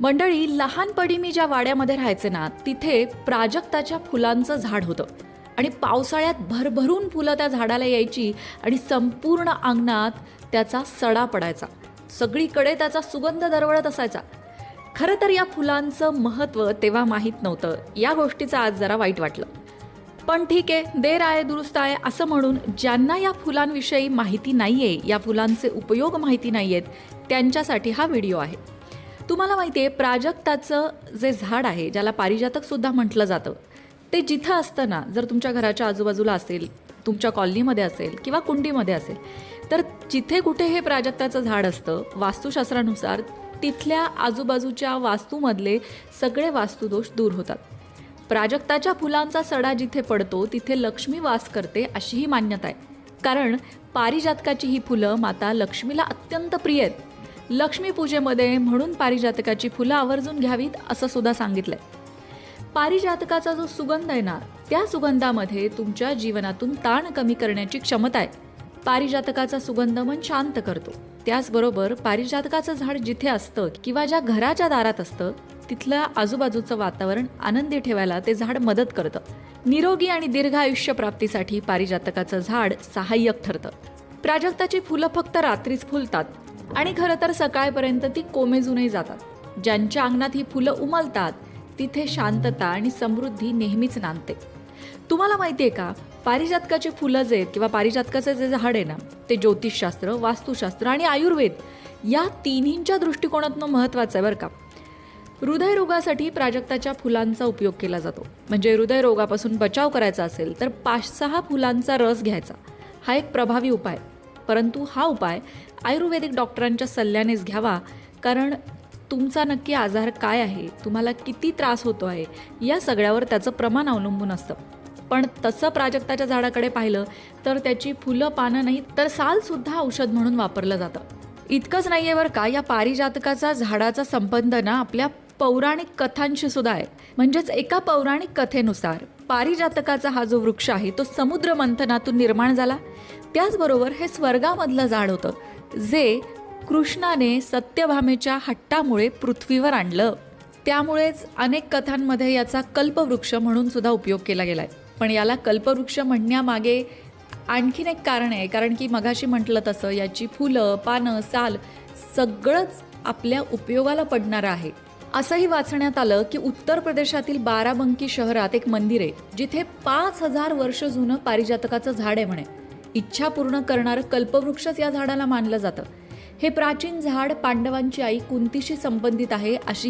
मंडळी, लहानपणी मी ज्या वाड्यामध्ये राहायचे ना, तिथे प्राजक्ताच्या फुलांचं झाड होतं आणि पावसाळ्यात भरभरून फुलं त्या झाडाला यायची आणि संपूर्ण अंगणात त्याचा सडा पडायचा. सगळीकडे त्याचा सुगंध दरवळत असायचा. खरं तर या फुलांचं महत्त्व तेव्हा माहीत नव्हतं. या गोष्टीचं आज जरा वाईट वाटलं. पण ठीक आहे, देर आहे दुरुस्त आहे असं म्हणून ज्यांना या फुलांविषयी माहिती नाहीये, या फुलांचे उपयोग माहिती नाहीयेत, त्यांच्यासाठी हा व्हिडिओ आहे. तुम्हाला माहिती आहे, प्राजक्ताचं जे झाड आहे, ज्याला पारिजातक सुद्धा म्हटलं जातं, ते जिथं असतं ना, जर तुमच्या घराच्या आजूबाजूला असेल, तुमच्या कॉलनीमध्ये असेल किंवा कुंडीमध्ये असेल, तर जिथे कुठे हे प्राजक्ताचं झाड असतं, वास्तुशास्त्रानुसार तिथल्या आजूबाजूच्या वास्तूमधले सगळे वास्तुदोष दूर होतात. प्राजक्ताच्या फुलांचा सडा जिथे पडतो तिथे लक्ष्मी वास करते अशी ही मान्यता आहे. कारण पारिजातकाची ही फुलं माता लक्ष्मीला अत्यंत प्रिय आहेत. लक्ष्मी पूजेमध्ये म्हणून पारिजातकाची फुलं आवर्जून घ्यावीत असं सुद्धा सांगितलंय. पारिजातकाचा जो सुगंध आहे ना, त्या सुगंधामध्ये तुमच्या जीवनातून ताण कमी करण्याची क्षमता आहे. पारिजातकाचा सुगंध मन शांत करतो. त्याचबरोबर पारिजातकाचं झाड जिथे असतं किंवा ज्या घराच्या दारात असतं तिथलं आजूबाजूचं वातावरण आनंदी ठेवायला ते झाड मदत करतं. निरोगी आणि दीर्घ आयुष्य प्राप्तीसाठी पारिजातकाचं झाड सहाय्यक ठरतं. प्राजक्ताची फुलं फक्त रात्रीच फुलतात आणि खरं तर सकाळपर्यंत ती कोमेजूनही जातात. ज्यांच्या अंगणात ही फुलं उमलतात तिथे शांतता आणि समृद्धी नेहमीच नांदते. तुम्हाला माहिती आहे का, पारिजातकाची फुलं जे किंवा पारिजातकाचं जे झाड आहे ना, ते ज्योतिषशास्त्र, वास्तुशास्त्र आणि आयुर्वेद या तिन्हींच्या दृष्टिकोनातून महत्त्वाचं आहे बरं का. हृदयरोगासाठी प्राजक्ताच्या फुलांचा उपयोग केला जातो. म्हणजे हृदयरोगापासून बचाव करायचा असेल तर 5-6 फुलांचा रस घ्यायचा. हा एक प्रभावी उपाय. परंतु हा उपाय आयुर्वेदिक डॉक्टरांच्या सल्ल्यानेच घ्यावा. कारण तुमचा नक्की आजार काय आहे, तुम्हाला किती त्रास होतो आहे, या सगळ्यावर त्याचं प्रमाण अवलंबून असतं. पण तसं प्राजक्ताच्या झाडाकडे पाहिलं तर त्याची फुलं, पानं नाही तर सालसुद्धा औषध म्हणून वापरलं जातं. इतकंच नाही आहे बरं का, या पारिजातकाचा झाडाचा संबंध ना आपल्या पौराणिक कथांशी सुद्धा आहे. म्हणजेच एका पौराणिक कथेनुसार पारिजातकाचा हा जो वृक्ष आहे तो समुद्र मंथनातून निर्माण झाला. त्याचबरोबर हे स्वर्गामधलं झाड होतं जे कृष्णाने सत्यभामेच्या हट्टामुळे पृथ्वीवर आणलं. त्यामुळेच अनेक कथांमध्ये याचा कल्पवृक्ष म्हणून सुद्धा उपयोग केला गेलाय. पण याला कल्पवृक्ष म्हणण्यामागे आणखीन एक कारण आहे. कारण की मगाशी म्हटलं तसं याची फुलं, पानं, साल सगळंच आपल्या उपयोगाला पडणारं आहे. असंही वाचण्यात आलं की उत्तर प्रदेशातील बाराबंकी शहरात एक मंदिर आहे जिथे 5000 वर्ष जुनं पारिजातकाचं झाड आहे म्हणे. इच्छा पूर्ण करणारं कल्पवृक्षच या झाडाला मानलं जातं. हे प्राचीन झाड पांडवांची आई कुंतीशी संबंधित आहे अशी